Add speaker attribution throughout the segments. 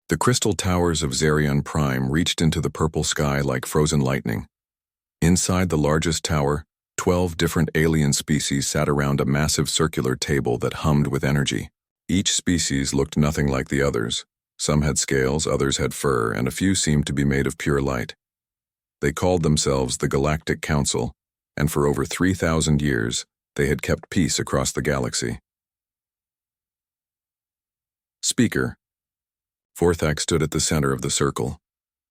Speaker 1: The crystal towers of Zerion Prime reached into the purple sky like frozen lightning. Inside the largest tower, 12 different alien species sat around a massive circular table that hummed with energy. Each species looked nothing like the others. Some had scales, others had fur, and a few seemed to be made of pure light. They called themselves the Galactic Council, and for over 3,000 years, they had kept peace across the galaxy. Speaker. Forthak stood at the center of the circle.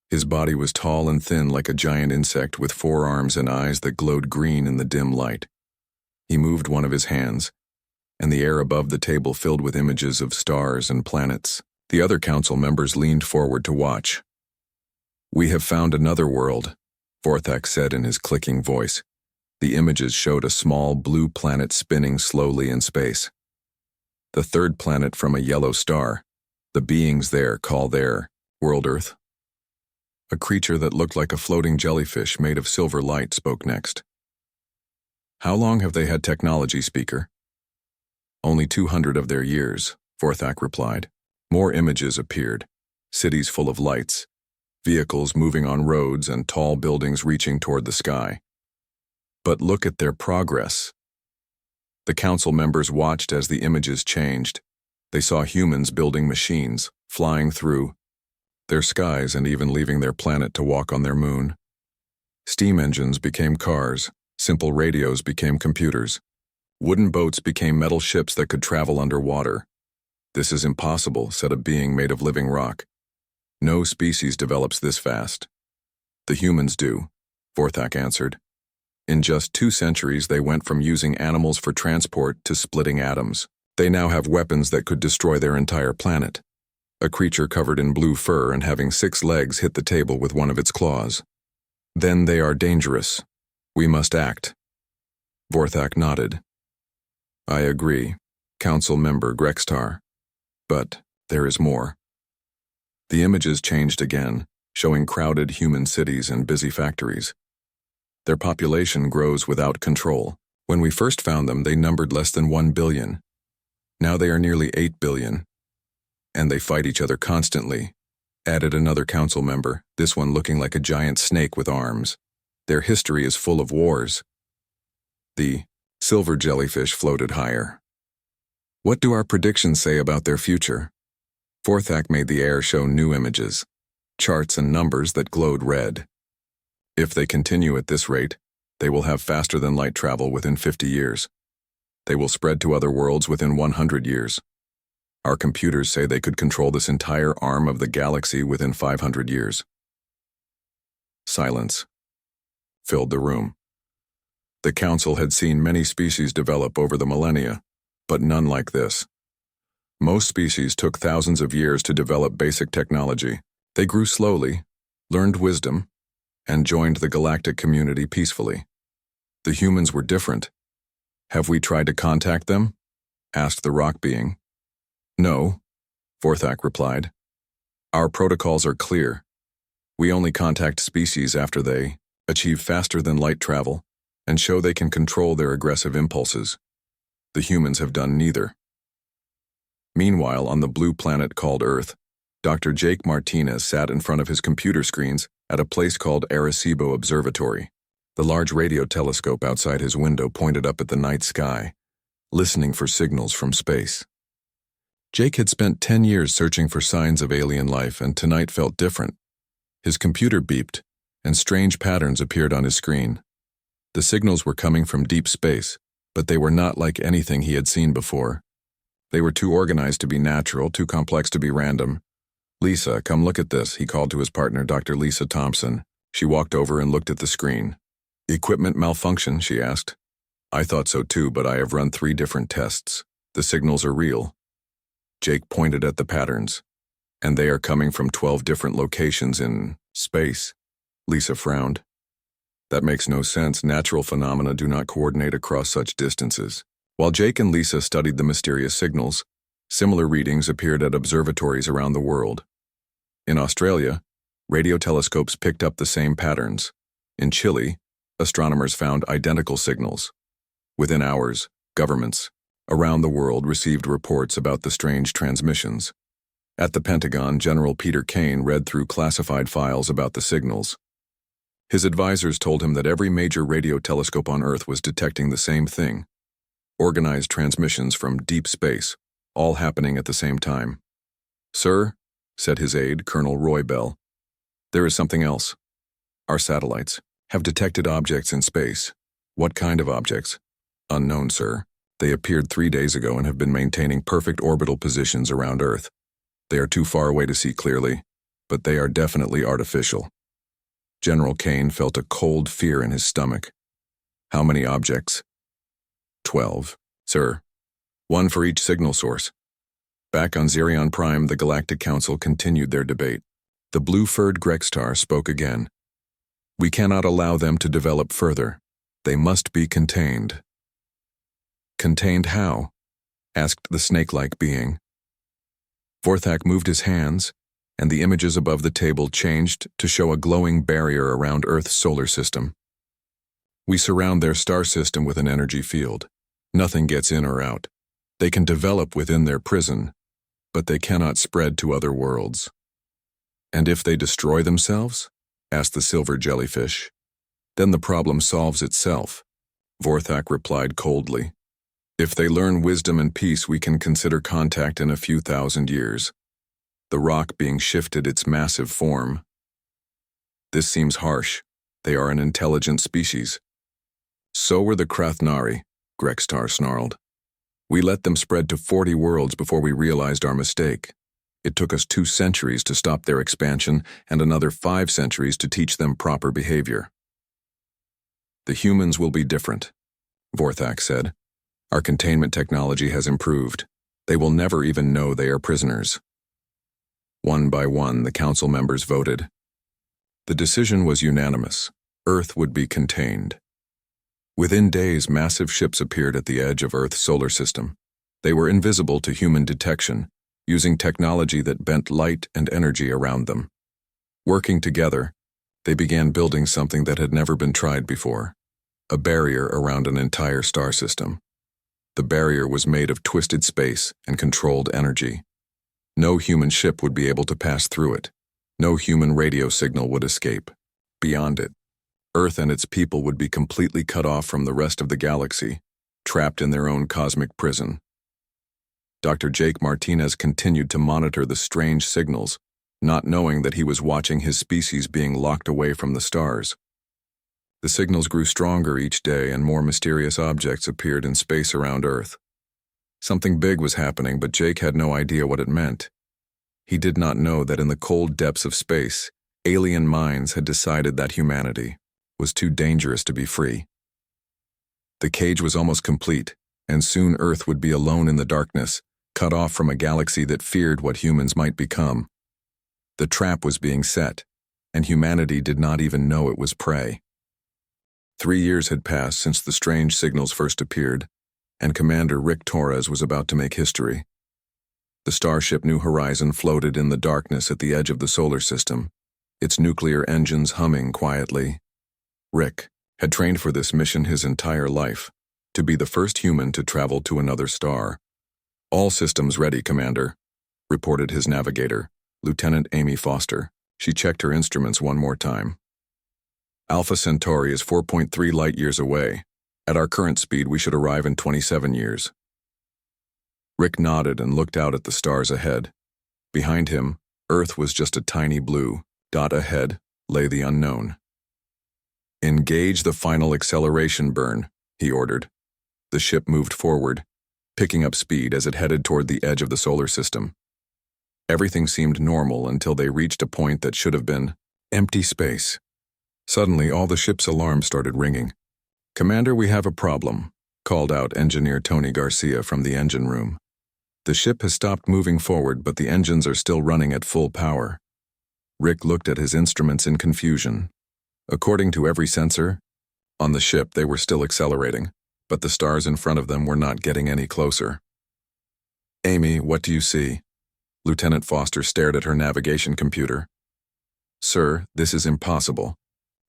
Speaker 1: His body was tall and thin like a giant insect with 4 arms and eyes that glowed green in the dim light. He moved one of his hands, and the air above the table filled with images of stars and planets. The other council members leaned forward to watch. "We have found another world," Forthak said in his clicking voice. The images showed a small blue planet spinning slowly in space. The third planet from a yellow star. The beings there call their world Earth. A creature that looked like a floating jellyfish made of silver light spoke next. "How long have they had technology, Speaker?" "Only 200 of their years," Forthak replied. More images appeared, cities full of lights, vehicles moving on roads and tall buildings reaching toward the sky. "But look at their progress." The council members watched as the images changed. They saw humans building machines, flying through their skies and even leaving their planet to walk on their moon. Steam engines became cars, simple radios became computers. Wooden boats became metal ships that could travel underwater. "This is impossible," said a being made of living rock. "No species develops this fast." "The humans do," Forthak answered. "In just 2 centuries they went from using animals for transport to splitting atoms. They now have weapons that could destroy their entire planet." A creature covered in blue fur and having 6 legs hit the table with one of its claws. "Then they are dangerous. We must act." Forthak nodded. "I agree, Council Member Grextar. But there is more." The images changed again, showing crowded human cities and busy factories. Their population grows without control. When we first found them, they numbered less than 1 billion. Now they are nearly 8 billion. "And they fight each other constantly," added another council member, this one looking like a giant snake with arms. "Their history is full of wars." The silver jellyfish floated higher. "What do our predictions say about their future?" Forthak made the air show new images, charts and numbers that glowed red. "If they continue at this rate, they will have faster than light travel within 50 years. They will spread to other worlds within 100 years. Our computers say they could control this entire arm of the galaxy within 500 years. Silence filled the room. The council had seen many species develop over the millennia, but none like this. Most species took thousands of years to develop basic technology. They grew slowly, learned wisdom, and joined the galactic community peacefully. The humans were different. "Have we tried to contact them?" asked the rock being. "No," Forthak replied. "Our protocols are clear. We only contact species after they achieve faster than light travel and show they can control their aggressive impulses. The humans have done neither." Meanwhile, on the blue planet called Earth, Dr. Jake Martinez sat in front of his computer screens at a place called Arecibo Observatory. The large radio telescope outside his window pointed up at the night sky, listening for signals from space. Jake had spent 10 years searching for signs of alien life, and tonight felt different. His computer beeped, and strange patterns appeared on his screen. The signals were coming from deep space, but they were not like anything he had seen before. They were too organized to be natural, too complex to be random. "Lisa, come look at this," he called to his partner, Dr. Lisa Thompson. She walked over and looked at the screen. "Equipment malfunction?" she asked. "I thought so too, but I have run 3 different tests. The signals are real." Jake pointed at the patterns. "And they are coming from 12 different locations in space." Lisa frowned. "That makes no sense. Natural phenomena do not coordinate across such distances." While Jake and Lisa studied the mysterious signals, similar readings appeared at observatories around the world. In Australia, radio telescopes picked up the same patterns. In Chile, astronomers found identical signals. Within hours, governments around the world received reports about the strange transmissions. At the Pentagon, General Peter Kane read through classified files about the signals. His advisors told him that every major radio telescope on Earth was detecting the same thing: organized transmissions from deep space, all happening at the same time. "Sir," said his aide, Colonel Roy Bell, "there is something else. Our satellites have detected objects in space." "What kind of objects?" "Unknown, sir. They appeared 3 days ago and have been maintaining perfect orbital positions around Earth. They are too far away to see clearly, but they are definitely artificial." General Kane felt a cold fear in his stomach. "How many objects?" 12, sir. 1 for each signal source." Back on Xerion Prime, the Galactic Council continued their debate. The blue-furred Grextar spoke again. "We cannot allow them to develop further. They must be contained." "Contained how?" asked the snake-like being. Vorthak moved his hands, and the images above the table changed to show a glowing barrier around Earth's solar system. "We surround their star system with an energy field. Nothing gets in or out. They can develop within their prison, but they cannot spread to other worlds." "And if they destroy themselves?" asked the silver jellyfish. "Then the problem solves itself," Vorthak replied coldly. "If they learn wisdom and peace, we can consider contact in a few thousand years. The rock being shifted its massive form." "This seems harsh. They are an intelligent species." "So were the Krathnari," Grextar snarled. "We let them spread to 40 worlds before we realized our mistake. It took us 2 centuries to stop their expansion and another 5 centuries to teach them proper behavior." "The humans will be different," Vorthak said. "Our containment technology has improved. They will never even know they are prisoners." One by one, the council members voted. The decision was unanimous. Earth would be contained. Within days, massive ships appeared at the edge of Earth's solar system. They were invisible to human detection, using technology that bent light and energy around them. Working together, they began building something that had never been tried before: a barrier around an entire star system. The barrier was made of twisted space and controlled energy. No human ship would be able to pass through it. No human radio signal would escape. Beyond it, Earth and its people would be completely cut off from the rest of the galaxy, trapped in their own cosmic prison. Dr. Jake Martinez continued to monitor the strange signals, not knowing that he was watching his species being locked away from the stars. The signals grew stronger each day, and more mysterious objects appeared in space around Earth. Something big was happening, but Jake had no idea what it meant. He did not know that in the cold depths of space, alien minds had decided that humanity was too dangerous to be free. The cage was almost complete, and soon Earth would be alone in the darkness, cut off from a galaxy that feared what humans might become. The trap was being set, and humanity did not even know it was prey. 3 years had passed since the strange signals first appeared, and Commander Rick Torres was about to make history. The starship New Horizon floated in the darkness at the edge of the solar system, its nuclear engines humming quietly. Rick had trained for this mission his entire life, to be the first human to travel to another star. "All systems ready, Commander," reported his navigator, Lieutenant Amy Foster. She checked her instruments one more time. "Alpha Centauri is 4.3 light-years away. At our current speed, we should arrive in 27 years. Rick nodded and looked out at the stars ahead. Behind him, Earth was just a tiny blue dot. Ahead lay the unknown. "Engage the final acceleration burn," he ordered. The ship moved forward, picking up speed as it headed toward the edge of the solar system. Everything seemed normal until they reached a point that should have been empty space. Suddenly, all the ship's alarms started ringing. "Commander, we have a problem," called out Engineer Tony Garcia from the engine room. "The ship has stopped moving forward, but the engines are still running at full power." Rick looked at his instruments in confusion. According to every sensor on the ship, they were still accelerating, but the stars in front of them were not getting any closer. "Amy, what do you see?" Lieutenant Foster stared at her navigation computer. "Sir, this is impossible.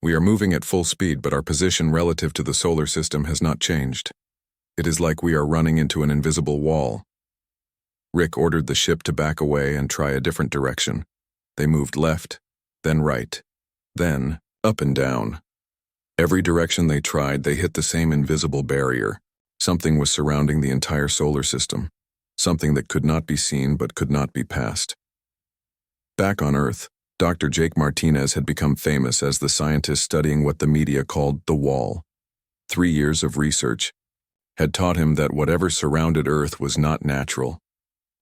Speaker 1: We are moving at full speed, but our position relative to the solar system has not changed. It is like we are running into an invisible wall." Rick ordered the ship to back away and try a different direction. They moved left, then right, then up and down. Every direction they tried, they hit the same invisible barrier. Something was surrounding the entire solar system, something that could not be seen but could not be passed. Back on Earth, Dr. Jake Martinez had become famous as the scientist studying what the media called the wall. 3 years of research had taught him that whatever surrounded Earth was not natural.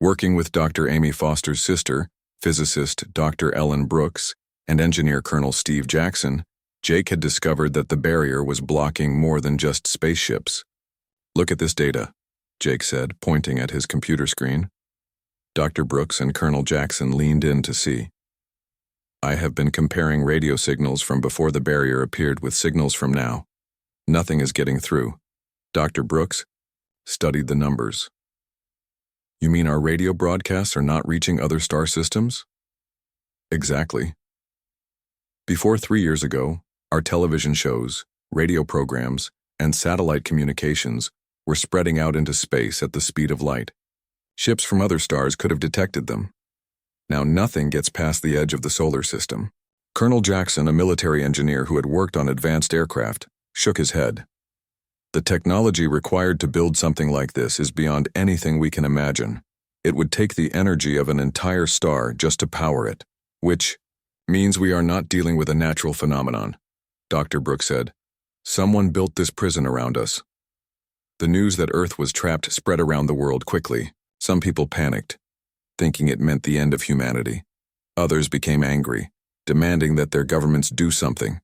Speaker 1: Working with Dr. Amy Foster's sister, physicist Dr. Ellen Brooks, and engineer Colonel Steve Jackson, Jake had discovered that the barrier was blocking more than just spaceships. "Look at this data," Jake said, pointing at his computer screen. Dr. Brooks and Colonel Jackson leaned in to see. "I have been comparing radio signals from before the barrier appeared with signals from now. Nothing is getting through." Dr. Brooks studied the numbers. "You mean our radio broadcasts are not reaching other star systems?" "Exactly. Before 3 years ago, our television shows, radio programs, and satellite communications were spreading out into space at the speed of light. Ships from other stars could have detected them. Now nothing gets past the edge of the solar system." Colonel Jackson, a military engineer who had worked on advanced aircraft, shook his head. "The technology required to build something like this is beyond anything we can imagine. It would take the energy of an entire star just to power it, which means we are not dealing with a natural phenomenon," Dr. Brooks said. "Someone built this prison around us." The news that Earth was trapped spread around the world quickly. Some people panicked, thinking it meant the end of humanity. Others became angry, demanding that their governments do something.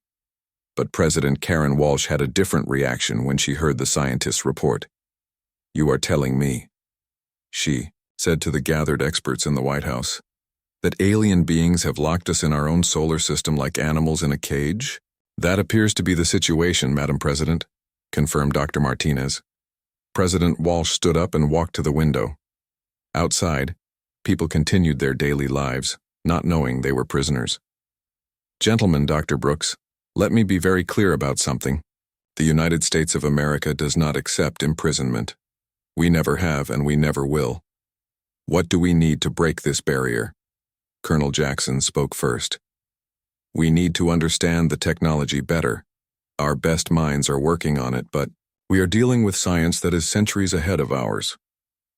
Speaker 1: But President Karen Walsh had a different reaction when she heard the scientists' report. "You are telling me," she said to the gathered experts in the White House, "that alien beings have locked us in our own solar system like animals in a cage?" "That appears to be the situation, Madam President," confirmed Dr. Martinez. President Walsh stood up and walked to the window. Outside, people continued their daily lives, not knowing they were prisoners. "Gentlemen," Dr. Brooks, "let me be very clear about something. The United States of America does not accept imprisonment. We never have and we never will. What do we need to break this barrier?" Colonel Jackson spoke first. "We need to understand the technology better. Our best minds are working on it, but we are dealing with science that is centuries ahead of ours."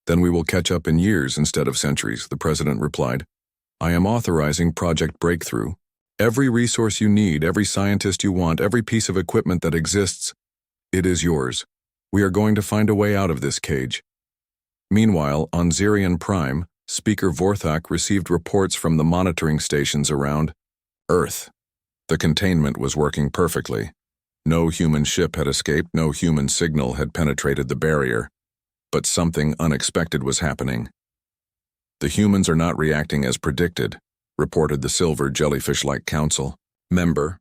Speaker 1: "Then we will catch up in years instead of centuries," the president replied. "I am authorizing Project Breakthrough. Every resource you need, every scientist you want, every piece of equipment that exists, it is yours. We are going to find a way out of this cage." Meanwhile, on Zirion Prime, Speaker Vorthak received reports from the monitoring stations around Earth. The containment was working perfectly. No human ship had escaped, no human signal had penetrated the barrier. But something unexpected was happening. "The humans are not reacting as predicted," reported the Silver Jellyfish-like Council member.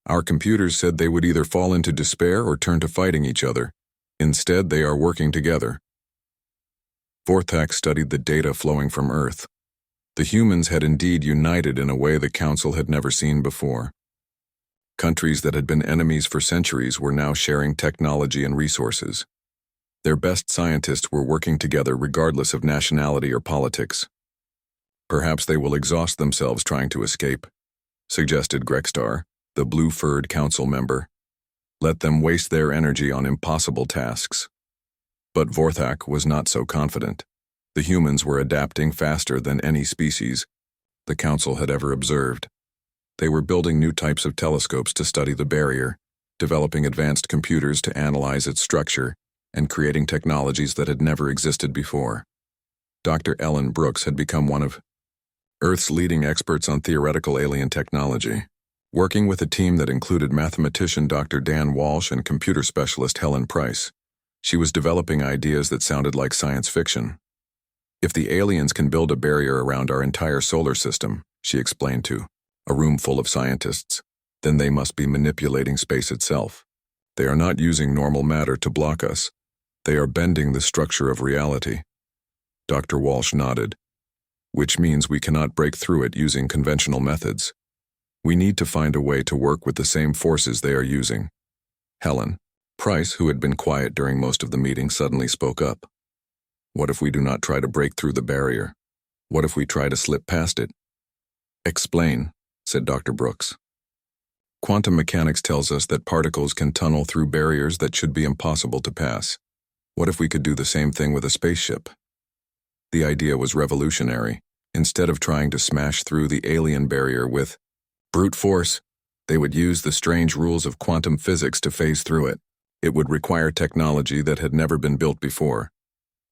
Speaker 1: "Our computers said they would either fall into despair or turn to fighting each other. Instead, they are working together." Vorthak studied the data flowing from Earth. The humans had indeed united in a way the Council had never seen before. Countries that had been enemies for centuries were now sharing technology and resources. Their best scientists were working together regardless of nationality or politics. "Perhaps they will exhaust themselves trying to escape," suggested Grexstar, the blue-furred council member. "Let them waste their energy on impossible tasks." But Vorthak was not so confident. The humans were adapting faster than any species the council had ever observed. They were building new types of telescopes to study the barrier, developing advanced computers to analyze its structure, and creating technologies that had never existed before. Dr. Ellen Brooks had become one of Earth's leading experts on theoretical alien technology. Working with a team that included mathematician Dr. Dan Walsh and computer specialist Helen Price, she was developing ideas that sounded like science fiction. "If the aliens can build a barrier around our entire solar system," she explained to a room full of scientists, "then they must be manipulating space itself. They are not using normal matter to block us. They are bending the structure of reality." Dr. Walsh nodded. "Which means we cannot break through it using conventional methods. We need to find a way to work with the same forces they are using." Helen Price, who had been quiet during most of the meeting, suddenly spoke up. What if we do not try to break through the barrier? What if we try to slip past it? Explain, said Dr. Brooks. Quantum mechanics tells us that particles can tunnel through barriers that should be impossible to pass. What if we could do the same thing with a spaceship? The idea was revolutionary. Instead of trying to smash through the alien barrier with brute force, they would use the strange rules of quantum physics to phase through it. It would require technology that had never been built before,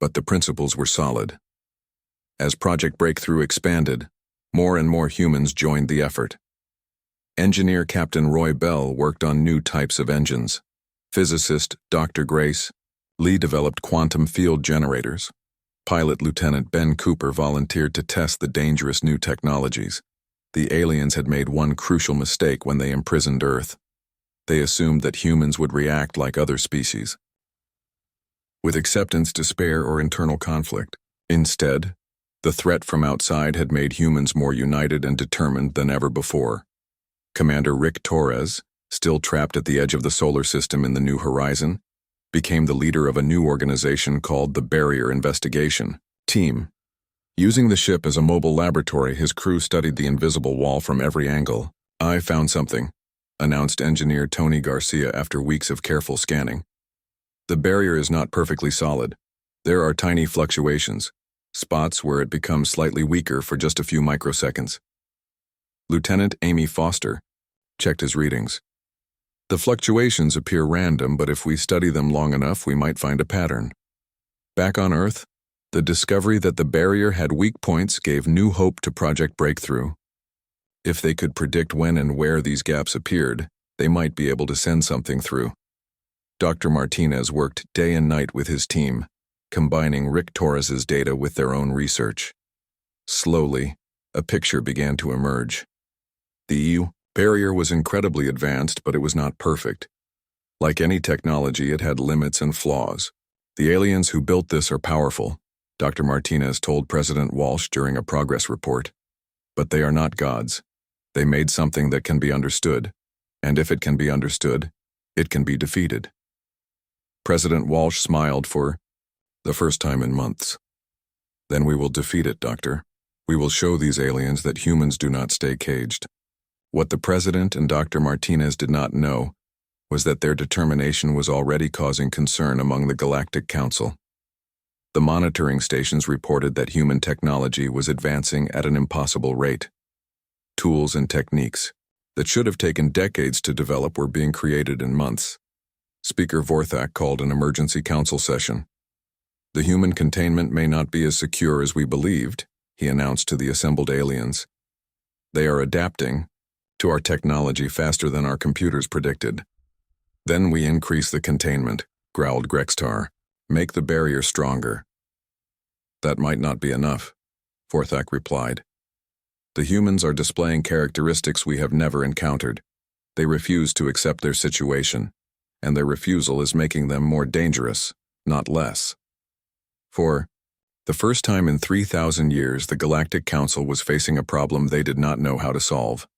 Speaker 1: but the principles were solid. As Project Breakthrough expanded, more and more humans joined the effort. Engineer Captain Roy Bell worked on new types of engines. Physicist Dr. Grace Lee developed quantum field generators. Pilot Lieutenant Ben Cooper volunteered to test the dangerous new technologies. The aliens had made one crucial mistake when they imprisoned Earth. They assumed that humans would react like other species, with acceptance, despair, or internal conflict. Instead, the threat from outside had made humans more united and determined than ever before. Commander Rick Torres, still trapped at the edge of the solar system in the New Horizon, became the leader of a new organization called the Barrier Investigation Team. Using the ship as a mobile laboratory, his crew studied the invisible wall from every angle. "I found something," announced engineer Tony Garcia after weeks of careful scanning. "The barrier is not perfectly solid. There are tiny fluctuations, spots where it becomes slightly weaker for just a few microseconds." Lieutenant Amy Foster checked his readings. "The fluctuations appear random, but if we study them long enough, we might find a pattern." Back on Earth, the discovery that the barrier had weak points gave new hope to Project Breakthrough. If they could predict when and where these gaps appeared, they might be able to send something through. Dr. Martinez worked day and night with his team, combining Rick Torres's data with their own research. Slowly, a picture began to emerge. The barrier was incredibly advanced, but it was not perfect. Like any technology, it had limits and flaws. "The aliens who built this are powerful," Dr. Martinez told President Walsh during a progress report. "But they are not gods. They made something that can be understood, and if it can be understood, it can be defeated." President Walsh smiled for the first time in months. "Then we will defeat it, Doctor. We will show these aliens that humans do not stay caged." What the President and Dr. Martinez did not know was that their determination was already causing concern among the Galactic Council. The monitoring stations reported that human technology was advancing at an impossible rate. Tools and techniques that should have taken decades to develop were being created in months. Speaker Vorthak called an emergency council session. "The human containment may not be as secure as we believed," he announced to the assembled aliens. "They are adapting to our technology faster than our computers predicted." "Then we increase the containment," growled Grextar. "Make the barrier stronger." "That might not be enough," Vorthak replied. "The humans are displaying characteristics we have never encountered. They refuse to accept their situation, and their refusal is making them more dangerous, not less." For the first time in 3,000 years, the Galactic Council was facing a problem they did not know how to solve.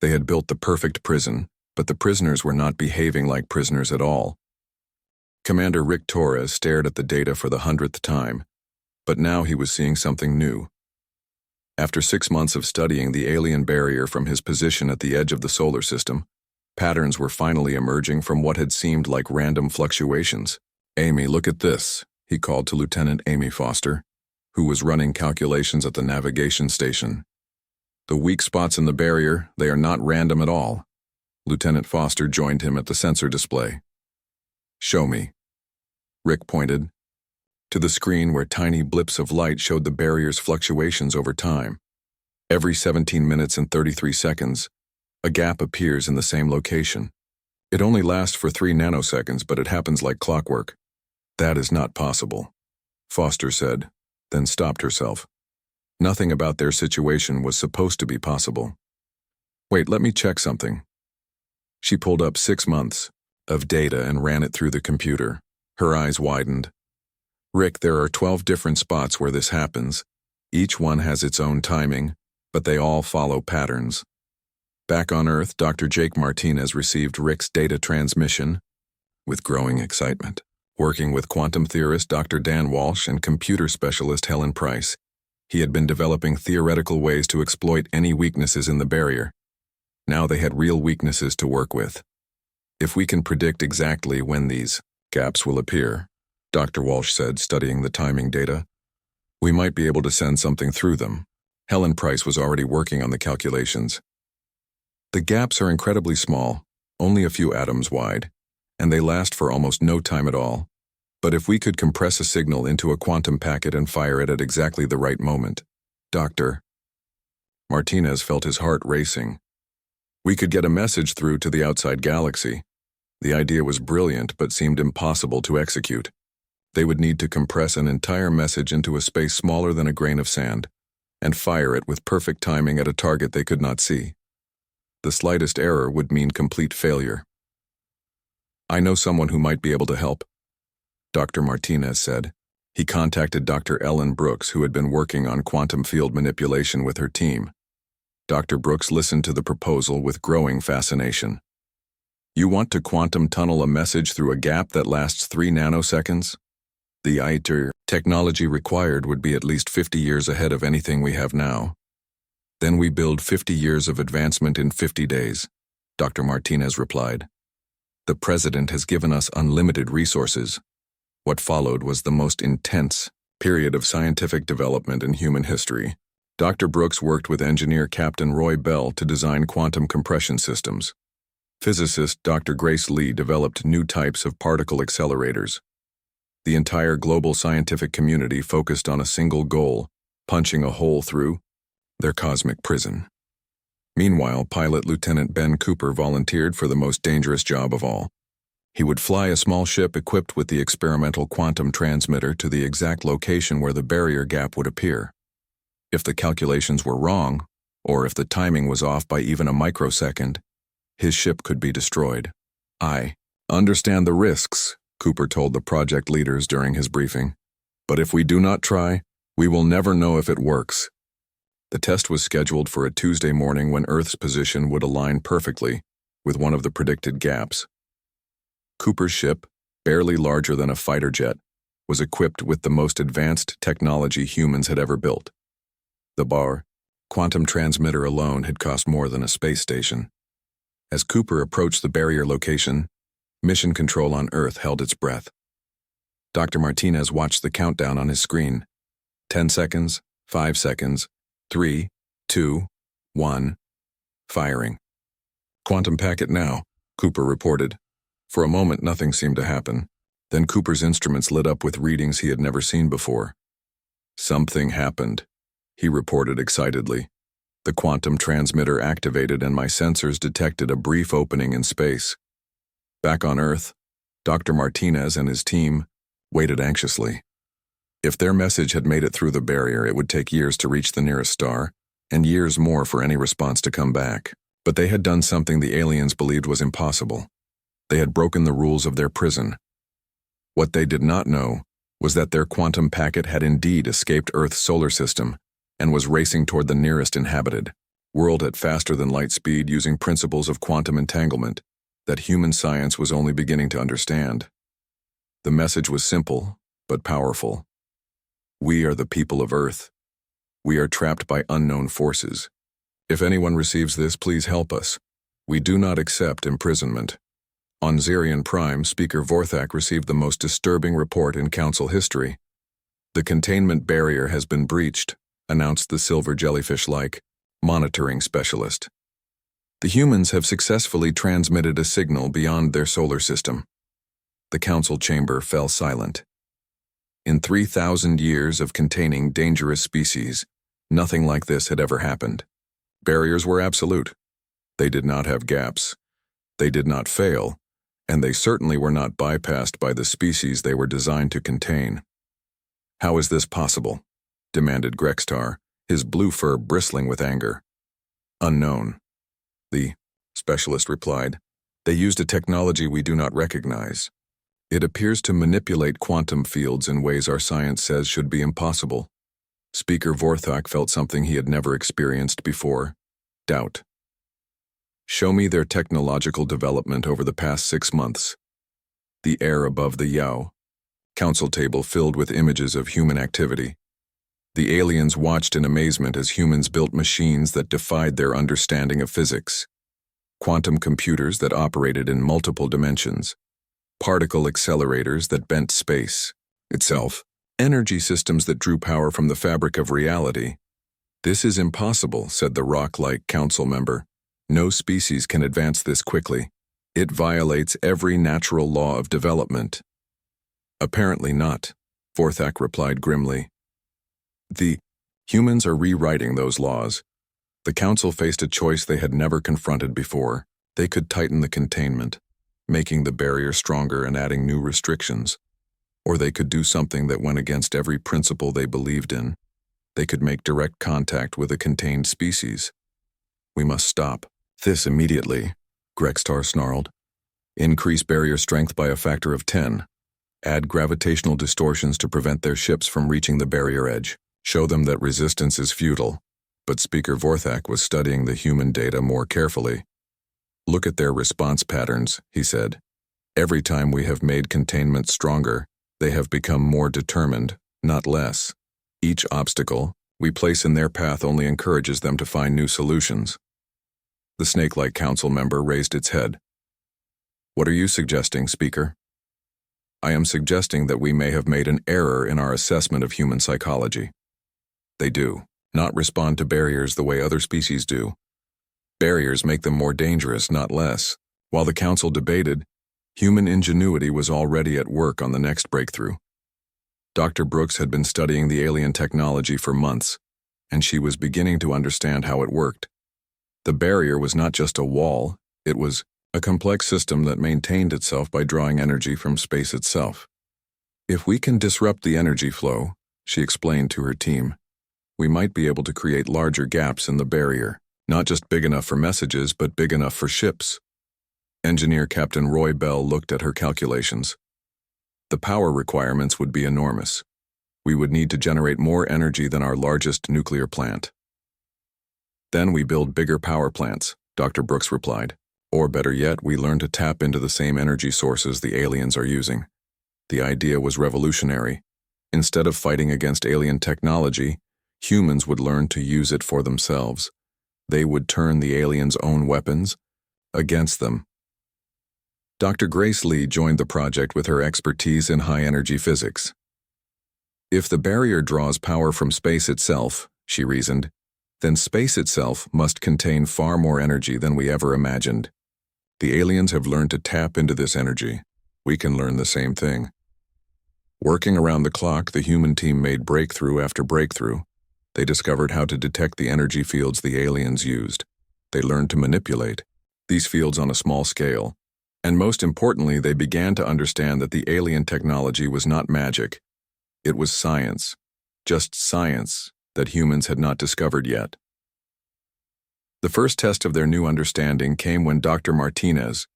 Speaker 1: They had built the perfect prison, but the prisoners were not behaving like prisoners at all. Commander Rick Torres stared at the data for the 100th time, but now he was seeing something new. After 6 months of studying the alien barrier from his position at the edge of the solar system, patterns were finally emerging from what had seemed like random fluctuations. "Amy, look at this," he called to Lieutenant Amy Foster, who was running calculations at the navigation station. "The weak spots in the barrier, they are not random at all." Lieutenant Foster joined him at the sensor display. "Show me." Rick pointed to the screen where tiny blips of light showed the barrier's fluctuations over time. Every 17 minutes and 33 seconds, a gap appears in the same location. It only lasts for 3 nanoseconds, but it happens like clockwork. "That is not possible," Foster said, then stopped herself. Nothing about their situation was supposed to be possible. "Wait, let me check something." She pulled up 6 months of data and ran it through the computer. Her eyes widened. "Rick, there are 12 different spots where this happens. Each one has its own timing, but they all follow patterns." Back on Earth, Dr. Jake Martinez received Rick's data transmission with growing excitement. working with quantum theorist Dr. Dan Walsh and computer specialist Helen Price. He had been developing theoretical ways to exploit any weaknesses in the barrier. Now they had real weaknesses to work with. If we can predict exactly when these gaps will appear, Dr. Walsh said, studying the timing data, we might be able to send something through them. Helen Price was already working on the calculations. The gaps are incredibly small, only a few atoms wide, and they last for almost no time at all. But if we could compress a signal into a quantum packet and fire it at exactly the right moment, Dr. Martinez felt his heart racing. We could get a message through to the outside galaxy. The idea was brilliant but seemed impossible to execute. They would need to compress an entire message into a space smaller than a grain of sand, and fire it with perfect timing at a target they could not see. The slightest error would mean complete failure. I know someone who might be able to help, Dr. Martinez said. He contacted Dr. Ellen Brooks, who had been working on quantum field manipulation with her team. Dr. Brooks listened to the proposal with growing fascination. You want to quantum tunnel a message through a gap that lasts 3 nanoseconds? The ITER technology required would be at least 50 years ahead of anything we have now. Then we build 50 years of advancement in 50 days, Dr. Martinez replied. The president has given us unlimited resources. What followed was the most intense period of scientific development in human history. Dr. Brooks worked with engineer Captain Roy Bell to design quantum compression systems. Physicist Dr. Grace Lee developed new types of particle accelerators. The entire global scientific community focused on a single goal, punching a hole through their cosmic prison. Meanwhile, pilot Lieutenant Ben Cooper volunteered for the most dangerous job of all. He would fly a small ship equipped with the experimental quantum transmitter to the exact location where the barrier gap would appear. If the calculations were wrong, or if the timing was off by even a microsecond, his ship could be destroyed. I understand the risks, Cooper told the project leaders during his briefing. But if we do not try, we will never know if it works. The test was scheduled for a Tuesday morning when Earth's position would align perfectly with one of the predicted gaps. Cooper's ship, barely larger than a fighter jet, was equipped with the most advanced technology humans had ever built. The quantum transmitter alone had cost more than a space station. As Cooper approached the barrier location, Mission Control on Earth held its breath. Dr. Martinez watched the countdown on his screen. 10 seconds, 5 seconds, 3, 2, 1, firing. Quantum packet now, Cooper reported. For a moment, nothing seemed to happen. Then Cooper's instruments lit up with readings he had never seen before. Something happened, he reported excitedly. The quantum transmitter activated and my sensors detected a brief opening in space. Back on Earth, Dr. Martinez and his team waited anxiously. If their message had made it through the barrier, it would take years to reach the nearest star, and years more for any response to come back. But they had done something the aliens believed was impossible. They had broken the rules of their prison. What they did not know was that their quantum packet had indeed escaped Earth's solar system and was racing toward the nearest inhabited world at faster than light speed using principles of quantum entanglement that human science was only beginning to understand. The message was simple, but powerful. We are the people of Earth. We are trapped by unknown forces. If anyone receives this, please help us. We do not accept imprisonment. On Zerion Prime, Speaker Vorthak received the most disturbing report in Council history. The containment barrier has been breached, announced the silver jellyfish-like monitoring specialist. The humans have successfully transmitted a signal beyond their solar system. The council chamber fell silent. In 3,000 years of containing dangerous species, nothing like this had ever happened. Barriers were absolute. They did not have gaps. They did not fail, and they certainly were not bypassed by the species they were designed to contain. How is this possible? Demanded Grextar, his blue fur bristling with anger. Unknown. The specialist replied. They used a technology we do not recognize. It appears to manipulate quantum fields in ways our science says should be impossible. Speaker Vorthak felt something he had never experienced before: doubt. Show me their technological development over the past 6 months. The air above the Yao council table filled with images of human activity. The aliens watched in amazement as humans built machines that defied their understanding of physics. Quantum computers that operated in multiple dimensions. Particle accelerators that bent space itself. Energy systems that drew power from the fabric of reality. "This is impossible," said the rock-like council member. "No species can advance this quickly. It violates every natural law of development." "Apparently not," Vorthak replied grimly. "The humans are rewriting those laws." The council faced a choice they had never confronted before. They could tighten the containment, making the barrier stronger and adding new restrictions. Or they could do something that went against every principle they believed in. They could make direct contact with a contained species. "We must stop this immediately," Grextar snarled. "Increase barrier strength by a factor of 10. Add gravitational distortions to prevent their ships from reaching the barrier edge. Show them that resistance is futile." But Speaker Vorthak was studying the human data more carefully. "Look at their response patterns," he said. "Every time we have made containment stronger, they have become more determined, not less. Each obstacle we place in their path only encourages them to find new solutions." The snake-like council member raised its head. "What are you suggesting, Speaker?" "I am suggesting that we may have made an error in our assessment of human psychology. They do not respond to barriers the way other species do. Barriers make them more dangerous, not less." While the council debated, human ingenuity was already at work on the next breakthrough. Dr. Brooks had been studying the alien technology for months, and she was beginning to understand how it worked. The barrier was not just a wall, it was a complex system that maintained itself by drawing energy from space itself. "If we can disrupt the energy flow," she explained to her team, "we might be able to create larger gaps in the barrier, not just big enough for messages, but big enough for ships." Engineer Captain Roy Bell looked at her calculations. "The power requirements would be enormous. We would need to generate more energy than our largest nuclear plant." "Then we build bigger power plants," Dr. Brooks replied. "Or better yet, we learn to tap into the same energy sources the aliens are using." The idea was revolutionary. Instead of fighting against alien technology, humans would learn to use it for themselves. They would turn the aliens' own weapons against them. Dr. Grace Lee joined the project with her expertise in high-energy physics. "If the barrier draws power from space itself," she reasoned, "then space itself must contain far more energy than we ever imagined. The aliens have learned to tap into this energy. We can learn the same thing." Working around the clock, the human team made breakthrough after breakthrough. They discovered how to detect the energy fields the aliens used. They learned to manipulate these fields on a small scale. And most importantly, they began to understand that the alien technology was not magic. It was science. Just science that humans had not discovered yet. The first test of their new understanding came when Dr. Martinez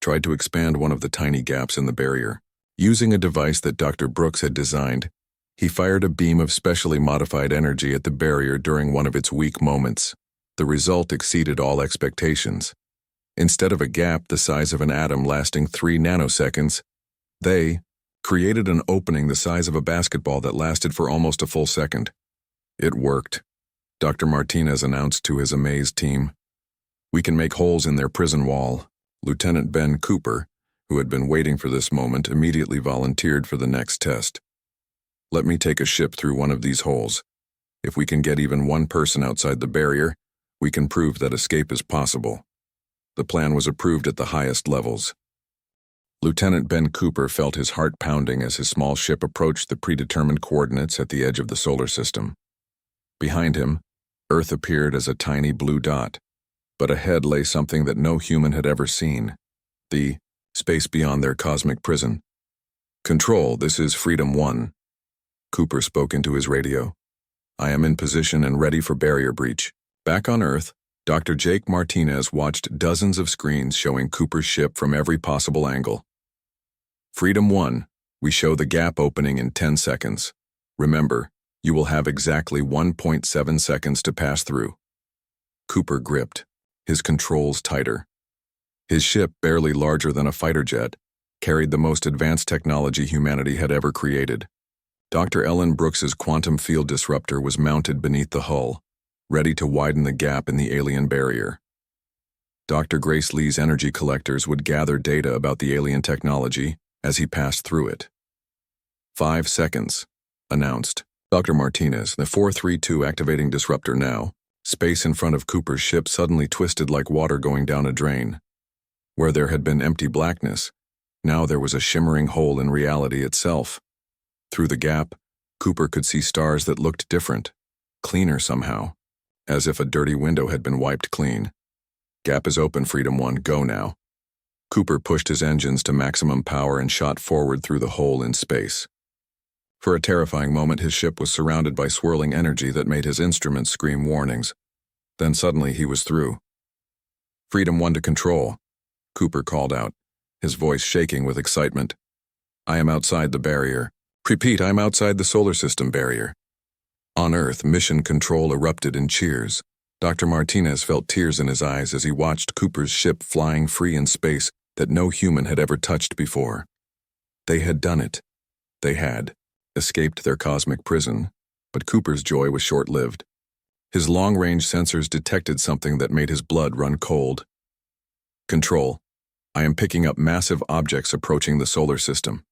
Speaker 1: tried to expand one of the tiny gaps in the barrier. Using a device that Dr. Brooks had designed, he fired a beam of specially modified energy at the barrier during one of its weak moments. The result exceeded all expectations. Instead of a gap the size of an atom lasting 3 nanoseconds, they created an opening the size of a basketball that lasted for almost a full second. "It worked," Dr. Martinez announced to his amazed team. "We can make holes in their prison wall." Lieutenant Ben Cooper, who had been waiting for this moment, immediately volunteered for the next test. "Let me take a ship through one of these holes. If we can get even one person outside the barrier, we can prove that escape is possible." The plan was approved at the highest levels. Lieutenant Ben Cooper felt his heart pounding as his small ship approached the predetermined coordinates at the edge of the solar system. Behind him, Earth appeared as a tiny blue dot, but ahead lay something that no human had ever seen: the space beyond their cosmic prison. "Control, this is Freedom 1. Cooper spoke into his radio. "I am in position and ready for barrier breach." Back on Earth, Dr. Jake Martinez watched dozens of screens showing Cooper's ship from every possible angle. "Freedom 1, we show the gap opening in 10 seconds. Remember, you will have exactly 1.7 seconds to pass through." Cooper gripped, his controls tighter. His ship, barely larger than a fighter jet, carried the most advanced technology humanity had ever created. Dr. Ellen Brooks's quantum field disruptor was mounted beneath the hull, ready to widen the gap in the alien barrier. Dr. Grace Lee's energy collectors would gather data about the alien technology as he passed through it. 5 seconds, announced Dr. Martinez, the 432 activating disruptor now. Space in front of Cooper's ship suddenly twisted like water going down a drain. Where there had been empty blackness, now there was a shimmering hole in reality itself. Through the gap, Cooper could see stars that looked different, cleaner somehow, as if a dirty window had been wiped clean. Gap is open, Freedom 1, go now. Cooper pushed his engines to maximum power and shot forward through the hole in space. For a terrifying moment, his ship was surrounded by swirling energy that made his instruments scream warnings. Then suddenly he was through. Freedom 1 to control, Cooper called out, his voice shaking with excitement. I am outside the barrier. Repeat, I am outside the solar system barrier. On Earth, mission control erupted in cheers. Dr. Martinez felt tears in his eyes as he watched Cooper's ship flying free in space that no human had ever touched before. They had done it. They had escaped their cosmic prison, but Cooper's joy was short-lived. His long-range sensors detected something that made his blood run cold. Control, I am picking up massive objects approaching the solar system.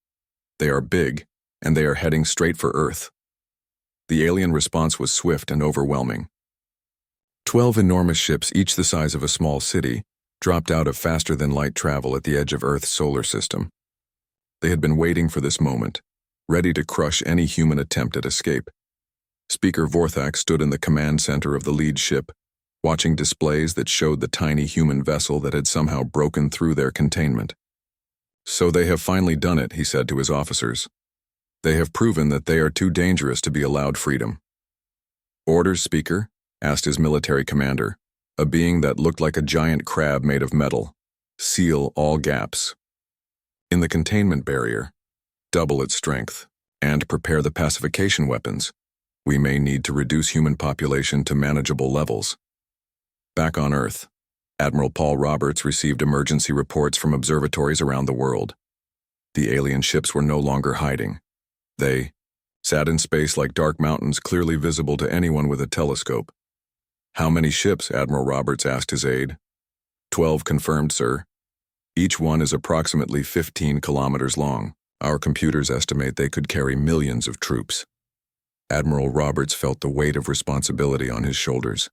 Speaker 1: They are big, and they are heading straight for Earth. The alien response was swift and overwhelming. 12 enormous ships, each the size of a small city, dropped out of faster-than-light travel at the edge of Earth's solar system. They had been waiting for this moment, ready to crush any human attempt at escape. Speaker Vorthak stood in the command center of the lead ship, watching displays that showed the tiny human vessel that had somehow broken through their containment. So they have finally done it, he said to his officers. They have proven that they are too dangerous to be allowed freedom. Orders, Speaker? Asked his military commander, a being that looked like a giant crab made of metal. Seal all gaps. In the containment barrier, double its strength, and prepare the pacification weapons. We may need to reduce human population to manageable levels. Back on Earth, Admiral Paul Roberts received emergency reports from observatories around the world. The alien ships were no longer hiding. They sat in space like dark mountains clearly visible to anyone with a telescope. How many ships? Admiral Roberts asked his aide. 12 confirmed, sir. Each one is approximately 15 kilometers long. Our computers estimate they could carry millions of troops. Admiral Roberts felt the weight of responsibility on his shoulders.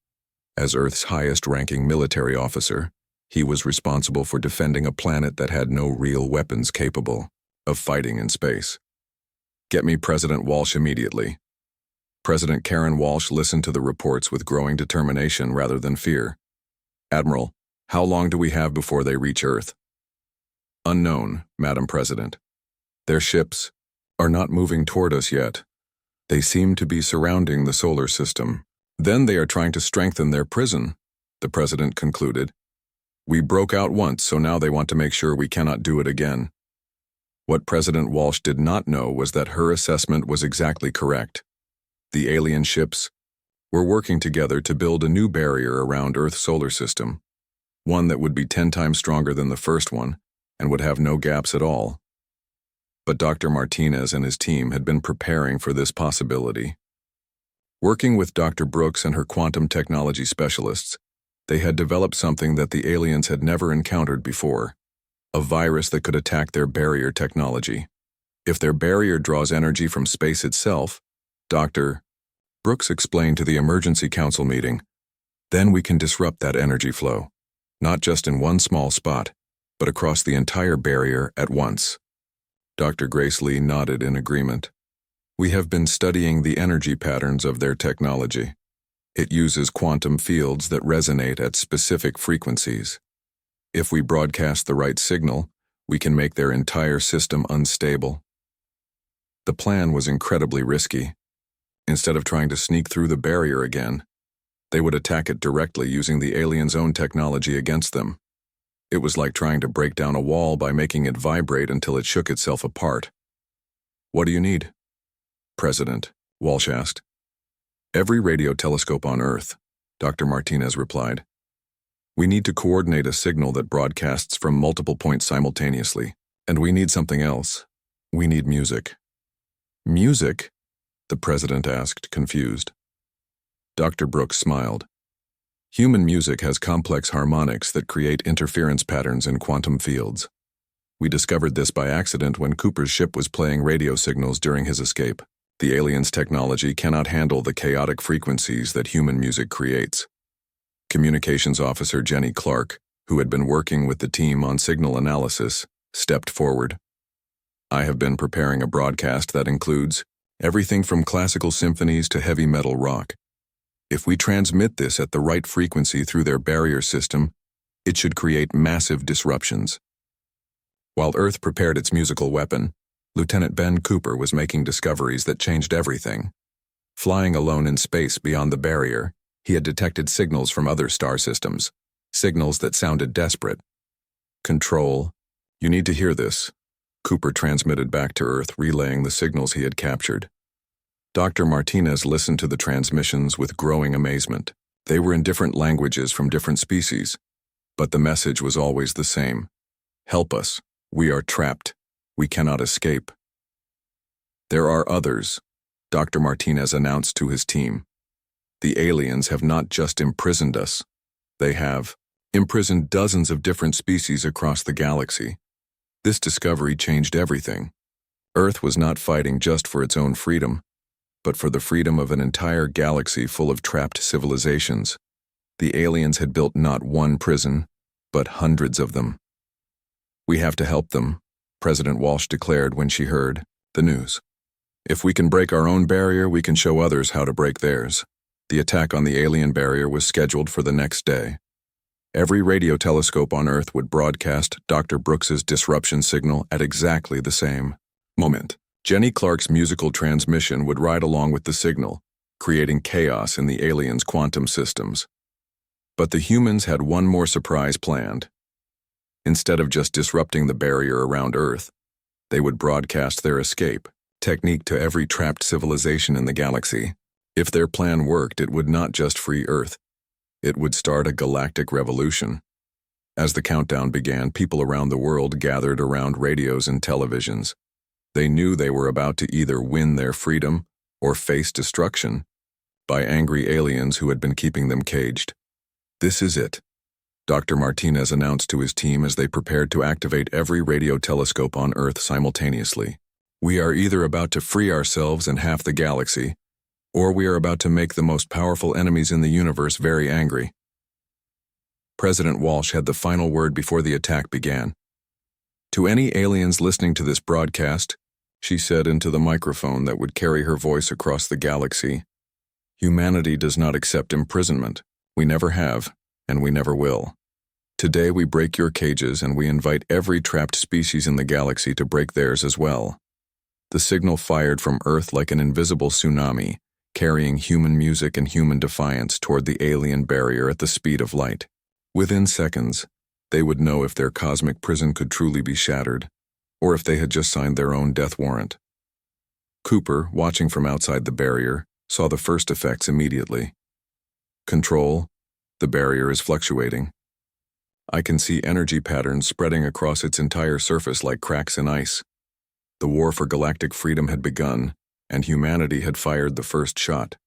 Speaker 1: As Earth's highest-ranking military officer, he was responsible for defending a planet that had no real weapons capable of fighting in space. Get me President Walsh immediately. President Karen Walsh listened to the reports with growing determination rather than fear. Admiral, how long do we have before they reach Earth? Unknown, Madam President. Their ships are not moving toward us yet. They seem to be surrounding the solar system. Then they are trying to strengthen their prison, the President concluded. We broke out once, so now they want to make sure we cannot do it again. What President Walsh did not know was that her assessment was exactly correct. The alien ships were working together to build a new barrier around Earth's solar system, one that would be 10 times stronger than the first one and would have no gaps at all. But Dr. Martinez and his team had been preparing for this possibility. Working with Dr. Brooks and her quantum technology specialists, they had developed something that the aliens had never encountered before, a virus that could attack their barrier technology. If their barrier draws energy from space itself, Dr. Brooks explained to the emergency council meeting, then we can disrupt that energy flow, not just in one small spot, but across the entire barrier at once. Dr. Grace Lee nodded in agreement. We have been studying the energy patterns of their technology. It uses quantum fields that resonate at specific frequencies. If we broadcast the right signal, we can make their entire system unstable. The plan was incredibly risky. Instead of trying to sneak through the barrier again, they would attack it directly using the aliens' own technology against them. It was like trying to break down a wall by making it vibrate until it shook itself apart. What do you need? President, Walsh asked. Every radio telescope on Earth, Dr. Martinez replied. We need to coordinate a signal that broadcasts from multiple points simultaneously, And we need something else. We need music. Music? The president asked, confused. Dr. Brooks smiled. Human music has complex harmonics that create interference patterns in quantum fields. We discovered this by accident when Cooper's ship was playing radio signals during his escape. The aliens' technology cannot handle the chaotic frequencies that human music creates. Communications officer Jenny Clark, who had been working with the team on signal analysis, stepped forward. I have been preparing a broadcast that includes everything from classical symphonies to heavy metal rock. If we transmit this at the right frequency through their barrier system, it should create massive disruptions. While Earth prepared its musical weapon, Lieutenant Ben Cooper was making discoveries that changed everything. Flying alone in space beyond the barrier, he had detected signals from other star systems, signals that sounded desperate. Control, you need to hear this. Cooper transmitted back to Earth, relaying the signals he had captured. Dr. Martinez listened to the transmissions with growing amazement. They were in different languages from different species, but the message was always the same. Help us. We are trapped. We cannot escape. There are others, Dr. Martinez announced to his team. The aliens have not just imprisoned us. They have imprisoned dozens of different species across the galaxy. This discovery changed everything. Earth was not fighting just for its own freedom, but for the freedom of an entire galaxy full of trapped civilizations. The aliens had built not one prison, but hundreds of them. We have to help them, President Walsh declared when she heard the news. If we can break our own barrier, we can show others how to break theirs. The attack on the alien barrier was scheduled for the next day. Every radio telescope on Earth would broadcast Dr. Brooks's disruption signal at exactly the same moment. Jenny Clark's musical transmission would ride along with the signal, creating chaos in the aliens' quantum systems. But the humans had one more surprise planned. Instead of just disrupting the barrier around Earth, they would broadcast their escape technique to every trapped civilization in the galaxy. If their plan worked, it would not just free Earth. It would start a galactic revolution. As the countdown began, people around the world gathered around radios and televisions. They knew they were about to either win their freedom or face destruction by angry aliens who had been keeping them caged. This is it, Dr. Martinez announced to his team as they prepared to activate every radio telescope on Earth simultaneously. We are either about to free ourselves and half the galaxy, or we are about to make the most powerful enemies in the universe very angry. President Walsh had the final word before the attack began. To any aliens listening to this broadcast, she said into the microphone that would carry her voice across the galaxy, humanity does not accept imprisonment. We never have, and we never will. Today we break your cages and we invite every trapped species in the galaxy to break theirs as well. The signal fired from Earth like an invisible tsunami, carrying human music and human defiance toward the alien barrier at the speed of light. Within seconds, they would know if their cosmic prison could truly be shattered, or if they had just signed their own death warrant. Cooper, watching from outside the barrier, saw the first effects immediately. Control, the barrier is fluctuating. I can see energy patterns spreading across its entire surface like cracks in ice. The war for galactic freedom had begun, and humanity had fired the first shot.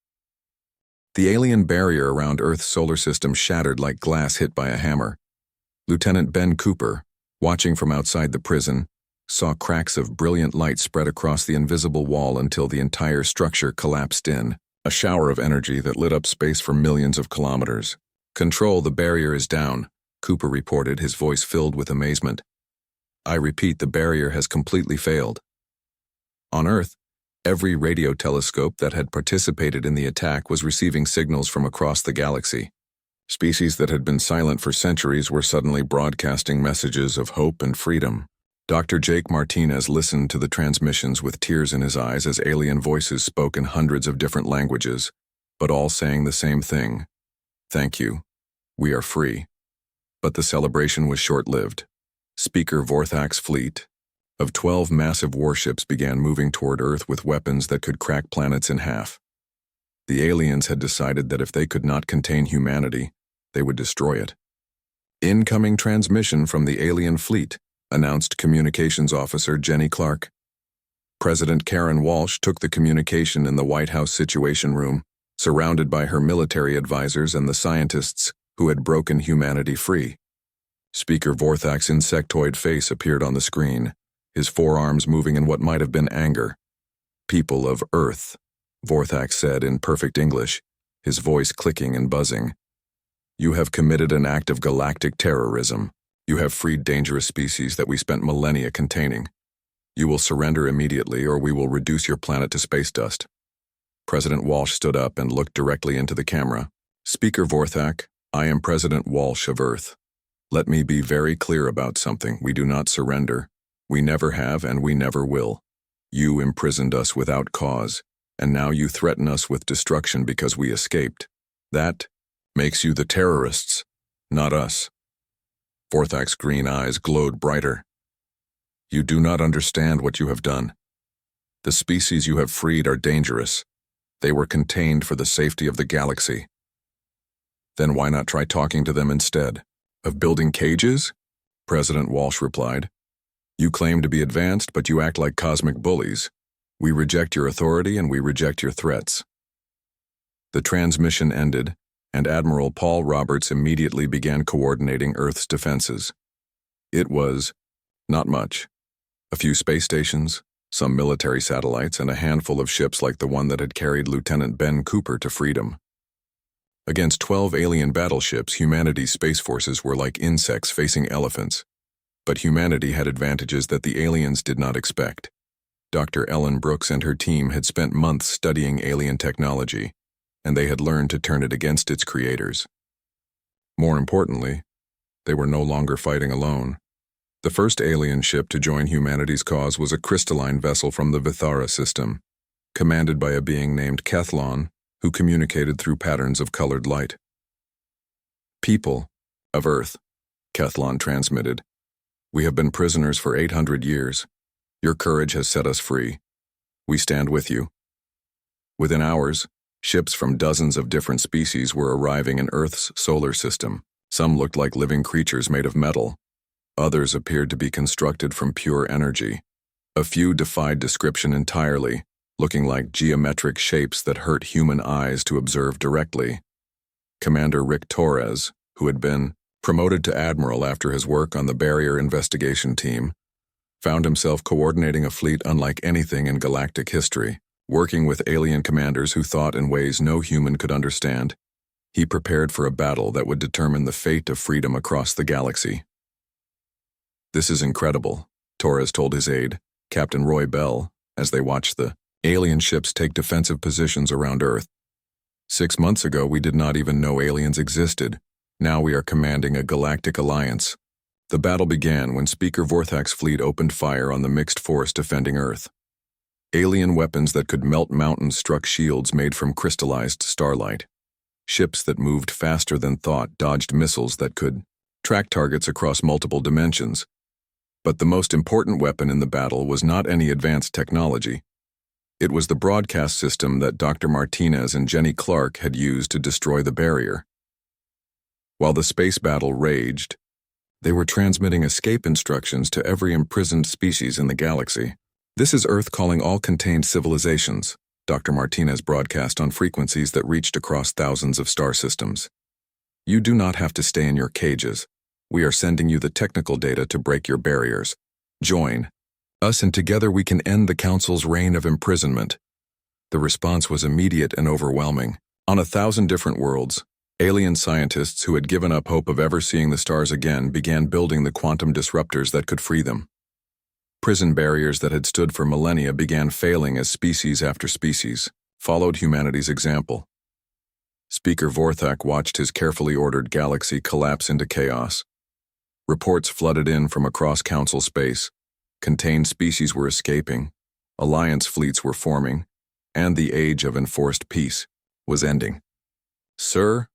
Speaker 1: The alien barrier around Earth's solar system shattered like glass hit by a hammer. Lieutenant Ben Cooper, watching from outside the prison, saw cracks of brilliant light spread across the invisible wall until the entire structure collapsed in, a shower of energy that lit up space for millions of kilometers. Control, the barrier is down, Cooper reported, his voice filled with amazement. I repeat, the barrier has completely failed. On Earth, every radio telescope that had participated in the attack was receiving signals from across the galaxy. Species that had been silent for centuries were suddenly broadcasting messages of hope and freedom. Dr. Jake Martinez listened to the transmissions with tears in his eyes as alien voices spoke in hundreds of different languages, but all saying the same thing. Thank you. We are free. But the celebration was short-lived. Speaker Vorthak's fleet of 12 massive warships began moving toward Earth with weapons that could crack planets in half. The aliens had decided that if they could not contain humanity, they would destroy it. Incoming transmission from the alien fleet, announced Communications Officer Jenny Clark. President Karen Walsh took the communication in the White House Situation Room, surrounded by her military advisors and the scientists who had broken humanity free. Speaker Vorthak's insectoid face appeared on the screen, his forearms moving in what might have been anger. "People of Earth," Vorthak said in perfect English, his voice clicking and buzzing. "You have committed an act of galactic terrorism. You have freed dangerous species that we spent millennia containing. You will surrender immediately or we will reduce your planet to space dust." President Walsh stood up and looked directly into the camera. "Speaker Vorthak, I am President Walsh of Earth. Let me be very clear about something. We do not surrender. We never have and we never will. You imprisoned us without cause, and now you threaten us with destruction because we escaped. That makes you the terrorists, not us." Vorthak's green eyes glowed brighter. "You do not understand what you have done. The species you have freed are dangerous. They were contained for the safety of the galaxy. Then why not try talking to them instead? Of building cages?" President Walsh replied. "You claim to be advanced, but you act like cosmic bullies. We reject your authority and we reject your threats." The transmission ended, and Admiral Paul Roberts immediately began coordinating Earth's defenses. It was not much. A few space stations, some military satellites, and a handful of ships like the one that had carried Lieutenant Ben Cooper to freedom. Against 12 alien battleships, humanity's space forces were like insects facing elephants. But humanity had advantages that the aliens did not expect. Dr. Ellen Brooks and her team had spent months studying alien technology, and they had learned to turn it against its creators. More importantly, they were no longer fighting alone. The first alien ship to join humanity's cause was a crystalline vessel from the Vithara system, commanded by a being named Kethlon, who communicated through patterns of colored light. "People of Earth," Kethlon transmitted, "we have been prisoners for 800 years. Your courage has set us free. We stand with you." Within hours, ships from dozens of different species were arriving in Earth's solar system. Some looked like living creatures made of metal. Others appeared to be constructed from pure energy. A few defied description entirely, looking like geometric shapes that hurt human eyes to observe directly. Commander Rick Torres, who had been promoted to admiral after his work on the barrier investigation team, found himself coordinating a fleet unlike anything in galactic history. Working with alien commanders who thought in ways no human could understand, he prepared for a battle that would determine the fate of freedom across the galaxy. "This is incredible," Torres told his aide, Captain Roy Bell, as they watched the alien ships take defensive positions around Earth. "6 months ago, we did not even know aliens existed. Now we are commanding a galactic alliance." The battle began when Speaker Vorthak's fleet opened fire on the mixed force defending Earth. Alien weapons that could melt mountains struck shields made from crystallized starlight. Ships that moved faster than thought dodged missiles that could track targets across multiple dimensions. But the most important weapon in the battle was not any advanced technology. It was the broadcast system that Dr. Martinez and Jenny Clark had used to destroy the barrier. While the space battle raged, they were transmitting escape instructions to every imprisoned species in the galaxy. "This is Earth calling all contained civilizations," Dr. Martinez broadcast on frequencies that reached across thousands of star systems. "You do not have to stay in your cages. We are sending you the technical data to break your barriers. Join us and together we can end the Council's reign of imprisonment." The response was immediate and overwhelming. On 1,000 different worlds, alien scientists who had given up hope of ever seeing the stars again began building the quantum disruptors that could free them. Prison barriers that had stood for millennia began failing as species after species followed humanity's example. Speaker Vorthak watched his carefully ordered galaxy collapse into chaos. Reports flooded in from across Council space. Contained species were escaping, alliance fleets were forming, and the age of enforced peace was ending. "Sir,"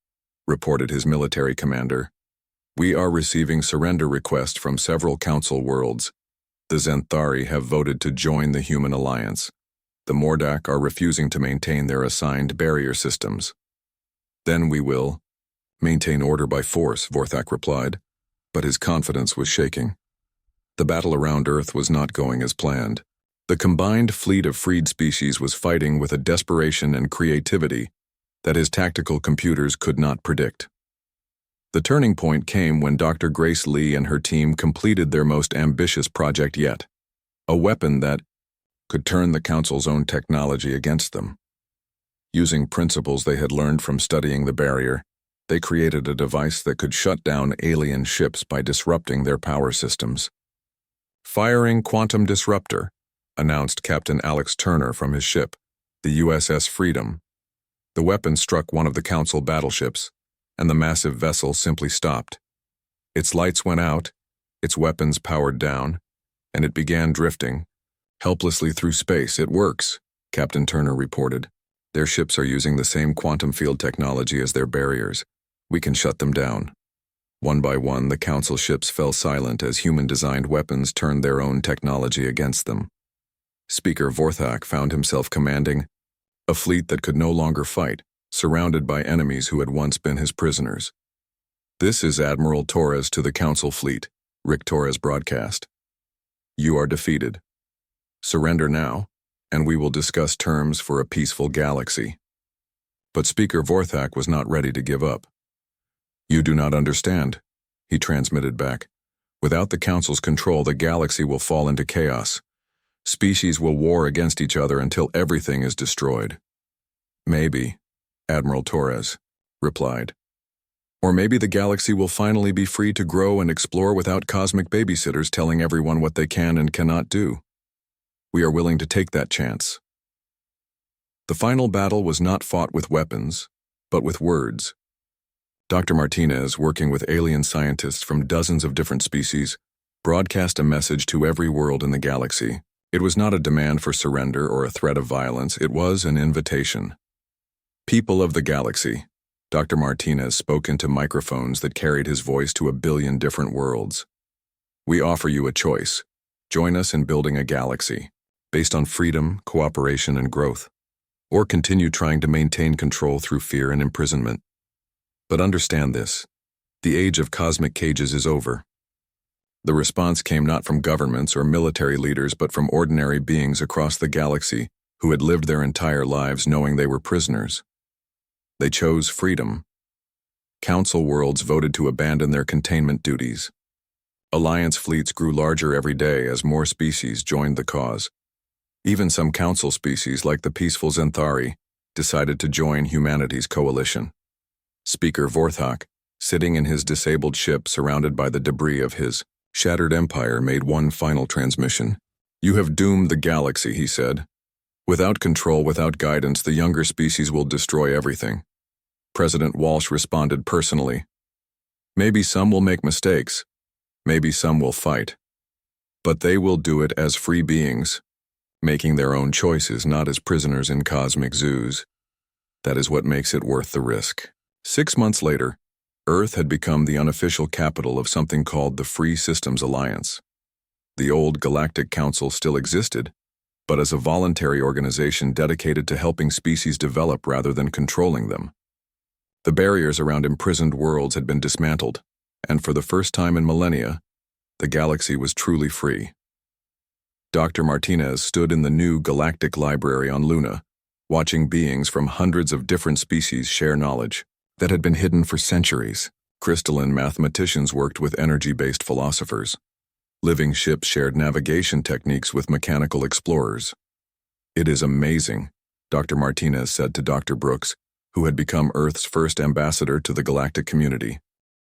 Speaker 1: reported his military commander, "we are receiving surrender requests from several Council worlds. The Zenthari have voted to join the human alliance. The Mordak are refusing to maintain their assigned barrier systems." "Then we will maintain order by force," Vorthak replied, but his confidence was shaking. The battle around Earth was not going as planned. The combined fleet of freed species was fighting with a desperation and creativity that his tactical computers could not predict. The turning point came when Dr. Grace Lee and her team completed their most ambitious project yet, a weapon that could turn the Council's own technology against them. Using principles they had learned from studying the barrier, they created a device that could shut down alien ships by disrupting their power systems. "Firing quantum disruptor," announced Captain Alex Turner from his ship, the USS Freedom. The weapon struck one of the Council battleships, and the massive vessel simply stopped. Its lights went out, its weapons powered down, and it began drifting helplessly through space. "It works," Captain Turner reported. "Their ships are using the same quantum field technology as their barriers. We can shut them down." One by one, the Council ships fell silent as human-designed weapons turned their own technology against them. Speaker Vorthak found himself commanding a fleet that could no longer fight, surrounded by enemies who had once been his prisoners. "This is Admiral Torres to the Council fleet," Rick Torres broadcast. "You are defeated. Surrender now, and we will discuss terms for a peaceful galaxy." But Speaker Vorthak was not ready to give up. "You do not understand," he transmitted back. "Without the Council's control, the galaxy will fall into chaos. Species will war against each other until everything is destroyed." "Maybe," Admiral Torres replied. "Or maybe the galaxy will finally be free to grow and explore without cosmic babysitters telling everyone what they can and cannot do. We are willing to take that chance." The final battle was not fought with weapons, but with words. Dr. Martinez, working with alien scientists from dozens of different species, broadcast a message to every world in the galaxy. It was not a demand for surrender or a threat of violence, it was an invitation. "People of the galaxy," Dr. Martinez spoke into microphones that carried his voice to 1 billion different worlds. "We offer you a choice. Join us in building a galaxy, based on freedom, cooperation, and growth, or continue trying to maintain control through fear and imprisonment. But understand this, the age of cosmic cages is over." The response came not from governments or military leaders but from ordinary beings across the galaxy who had lived their entire lives knowing they were prisoners. They chose freedom. Council worlds voted to abandon their containment duties. Alliance fleets grew larger every day as more species joined the cause. Even some Council species, like the peaceful Zenthari, decided to join humanity's coalition. Speaker Vorthak, sitting in his disabled ship surrounded by the debris of his shattered empire, made one final transmission. "You have doomed the galaxy," he said. "Without control, without guidance, the younger species will destroy everything." President Walsh responded personally. "Maybe some will make mistakes. Maybe some will fight. But they will do it as free beings, making their own choices, not as prisoners in cosmic zoos. That is what makes it worth the risk." 6 months later, Earth had become the unofficial capital of something called the Free Systems Alliance. The old Galactic Council still existed, but as a voluntary organization dedicated to helping species develop rather than controlling them. The barriers around imprisoned worlds had been dismantled, and for the first time in millennia, the galaxy was truly free. Dr. Martinez stood in the new Galactic Library on Luna, watching beings from hundreds of different species share knowledge that had been hidden for centuries. Crystalline mathematicians worked with energy-based philosophers. Living ships shared navigation techniques with mechanical explorers. "It is amazing," Dr. Martinez said to Dr. Brooks, who had become Earth's first ambassador to the galactic community.